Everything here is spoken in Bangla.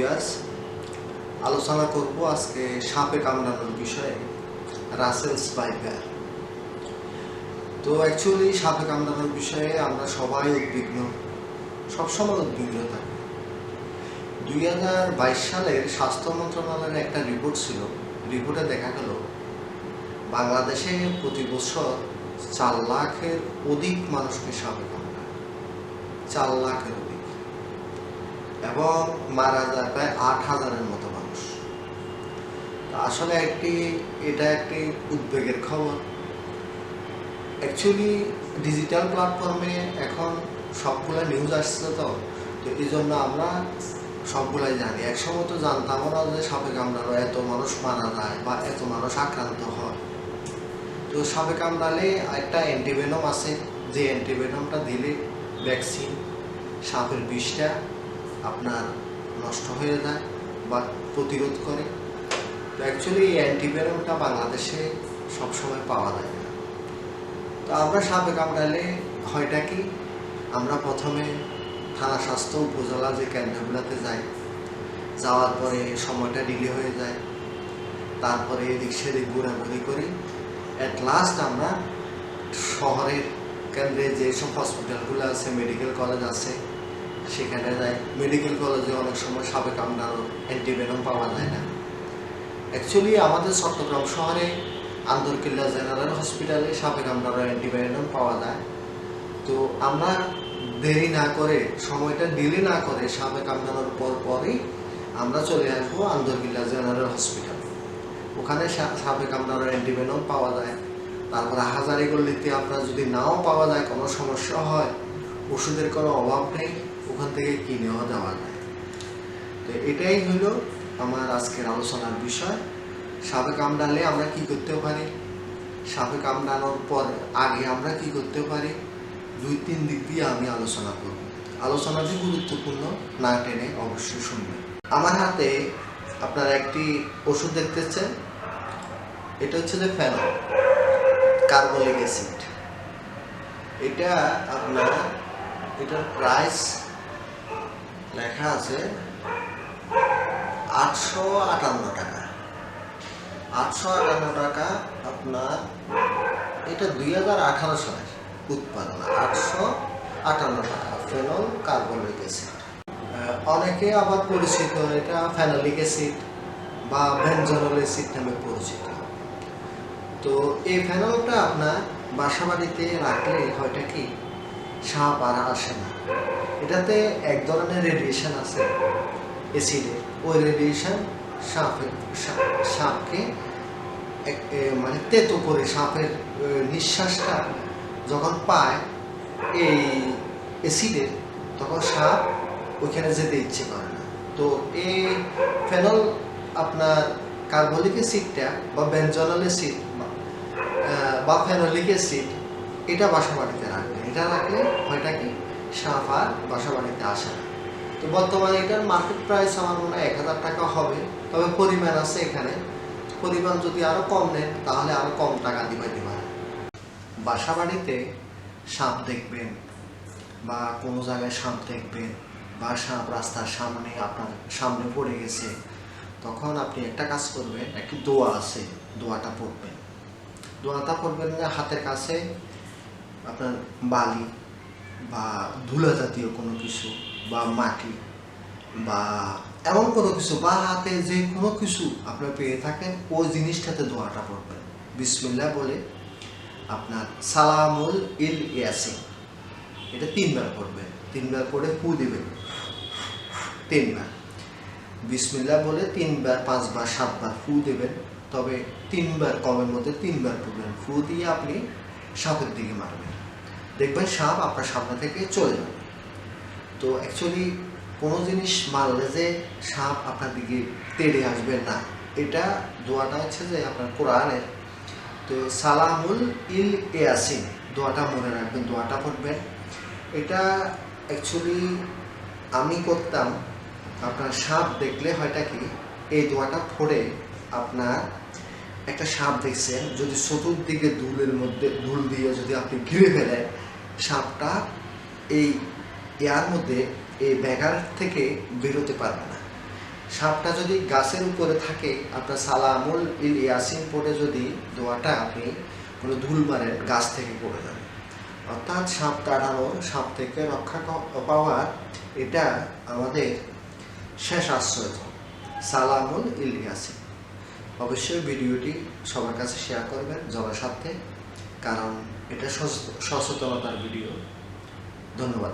ভিউয়ার্স, আলোচনা করব আজকে সাপে কামড়ানোর বিষয়ে, রাসেলস ভাইপার। তো অ্যাকচুয়ালি সাপে কামড়ানোর বিষয়ে আমরা সবাই উদ্বিগ্ন, সবসময় উদ্বিগ্ন থাকি। 2022 সালের স্বাস্থ্য মন্ত্রণালয়ের একটা রিপোর্ট ছিল। রিপোর্টে দেখা গেল বাংলাদেশে প্রতি বছর 4 লাখের অধিক মানুষকে সাপে কামড়ায়, 4 লাখের অধিক, এবং মারা যায় প্রায় 8,000-এর মতো মানুষ। আসলে এটা একটি উদ্বেগের খবর। অ্যাকচুয়ালি ডিজিটাল প্ল্যাটফর্মে এখন সবগুলা নিউজ আসছে, তো এই জন্য আমরা সবগুলাই জানি। একসময় তো জানতাম না যে সাপে কামড়ালে এত মানুষ মারা যায় বা এত মানুষ আক্রান্ত হয়। তো সাপে কামড়ালে একটা অ্যান্টিভেনম আছে, যে অ্যান্টিভেনমটা দিলে ভ্যাকসিন সাপের বিষটা আপনার নষ্ট হয়ে যায় বা প্রতিরোধ করে। তো অ্যাকচুয়ালি এই অ্যান্টিভেনমটা বাংলাদেশে সবসময় পাওয়া যায় না। তো আমরা সাপে কামড়ালে হয়টা কি, আমরা প্রথমে থানা স্বাস্থ্য উপজেলা যে কেন্দ্রগুলোতে যাই, যাওয়ার পরে সময়টা ডিলে হয়ে যায়, তারপরে এদিক সেদিক ঘোরাঘুরি করি। অ্যাট লাস্ট আমরা শহরের কেন্দ্রে যেসব হসপিটালগুলো আছে, মেডিকেল কলেজ আছে, সেখানে যাই। মেডিকেল কলেজে অনেক সময় সাপে কামড়ানোর অ্যান্টিভেনম পাওয়া যায় না। অ্যাকচুয়ালি আমাদের চট্টগ্রাম শহরে আন্দরকিল্লা জেনারেল হসপিটালে সাপে কামড়ানোর অ্যান্টিভেনম পাওয়া যায়। তো আমরা দেরি না করে, সময়টা ডিলে না করে, সাপে কামড়ানোর পরেই আমরা চলে আসবো আন্দরকিল্লা জেনারেল হসপিটাল। ওখানে সাপে কামড়ানোর অ্যান্টিভেনম পাওয়া যায়। তারপরে হাজারীগল্লিতে আপনার যদি নাও পাওয়া যায়, কোনো সমস্যা হয়, ওষুধের কোনো অভাব নেই, ওখান থেকে কিনেও দেওয়া যায়। তো এটাই হলো আমার আজকের আলোচনার বিষয়। সাপে কামড়ালে আমরা কি করতে পারি, সাপে কামড়ানোর পর আগে আমরা কি করতে পারি, 2-3 দিক দিয়ে আমি আলোচনা করব। আলোচনাটি গুরুত্বপূর্ণ, না টেনে অবশ্যই শুনবেন। আমার হাতে আপনারা একটি ওষুধ দেখতেছেন, এটা হচ্ছে যে ফেনল কার্বলিক অ্যাসিড। এটা আপনার, এটার প্রাইস লেখা আছে 858 টাকা। 858 টাকা আপনার, এটা 2018 সালের উৎপাদন। 858 টাকা ফেনল কার্বলিক অ্যাসিড। অনেকে আবার পরিচিত এটা ফেনোলিক অ্যাসিড বা বেনজোল অ্যাসিড নামে পরিচিত। তো এই ফেনলটা আপনার বাসা বাড়িতে রাখলে হয়টা কি, সাপ আর আসে না। এটাতে এক ধরনের রেডিয়েশন আছে অ্যাসিডে, ওই রেডিয়েশন সাপকে মানে তেতো করে, সাপের নিঃশ্বাসটা যখন পায় এই অ্যাসিডের, তখন সাপ ওইখানে যেতে ইচ্ছে করে না। তো এই ফেনল আপনার কার্বলিক অ্যাসিডটা বা বেনজোল অ্যাসিড বা ফেনোলিক অ্যাসিড, এটা বাসা বাড়িতে রাখবে। এটা রাখলে হয়টা কি, সাপ আর বাসা বাড়িতে আসে না। তো বর্তমানে এটার মার্কেট প্রাইস আমার মনে হয় 1000 টাকা হবে। তবে পরিমাণ আছে এখানে, পরিমাণ যদি আরও কম নেন তাহলে আরও কম টাকা দিতে পারে। বাসা বাড়িতে সাপ দেখবেন বা কোনো জায়গায় সাপ দেখবেন, বা সাপ রাস্তার সামনে আপনার সামনে পড়ে গেছে, তখন আপনি একটা কাজ করবেন, একটি দোয়া আছে, দোয়াটা পড়বেন। দোয়াটা পড়বেন যে হাতের কাছে আপনার বালি বা ধুলা জাতীয় কোনো কিছু বা মাটি বা এমন কোনো কিছু, বা হাতে যে কোনো কিছু আপনার পেয়ে থাকেন, ওই জিনিসটাতে দোয়াটা পড়বেন। বিসমিল্লাহ বলে আপনার সালামুল ইল ইয়াসিন, এটা 3 বার পড়বেন। 3 বার পড়ে ফু দিবেন 3 বার। বিসমিল্লাহ বলে 3 বার, 5 বার, 7 বার ফু দেবেন। তবে 3 বার কমের মধ্যে 3 বার পড়বেন। ফু দিয়ে আপনি সাপের দিকে মারবেন, দেখবেন সাপ আপনার সামনে থেকে চলে যাবে। তো অ্যাকচুয়ালি কোনো জিনিস মারলে যে সাপ আপনার দিকে তেড়ে আসবে না, এটা দোয়াটা হচ্ছে যে আপনার কোরআনের। তো সালামুল ইল ইয়াসিন দোয়াটা মনে রাখবেন, দোয়াটা পড়বেন। এটা অ্যাকচুয়ালি আমি করতাম। আপনার সাপ দেখলে হয়টা কি, এই দোয়াটা পড়ে আপনার একটা সাপ দেখছেন, যদি চতুর্দিকে ধুলের মধ্যে ধুল দিয়ে যদি আপনি ঘিরে ফেলেন, সাপটা এই ইয়ার মধ্যে, এই ব্যাগার থেকে বেরোতে পারবে না। সাপটা যদি গাছের উপরে থাকে, আপনার সালামুল ইল ইয়াসিন পড়ে যদি দোয়াটা আপনি কোনো ধুল মারেন, গাছ থেকে পড়ে যাবে। অর্থাৎ সাপ তাড়ানো, সাপ থেকে রক্ষা পাওয়ার এটা আমাদের শেষ আশ্রয় সালামুল ইল ইয়াসিন। অবশ্যই ভিডিওটি সবার কাছে শেয়ার করবেন জনস্বার্থে, কারণ এটা সচেতনতার ভিডিও। ধন্যবাদ।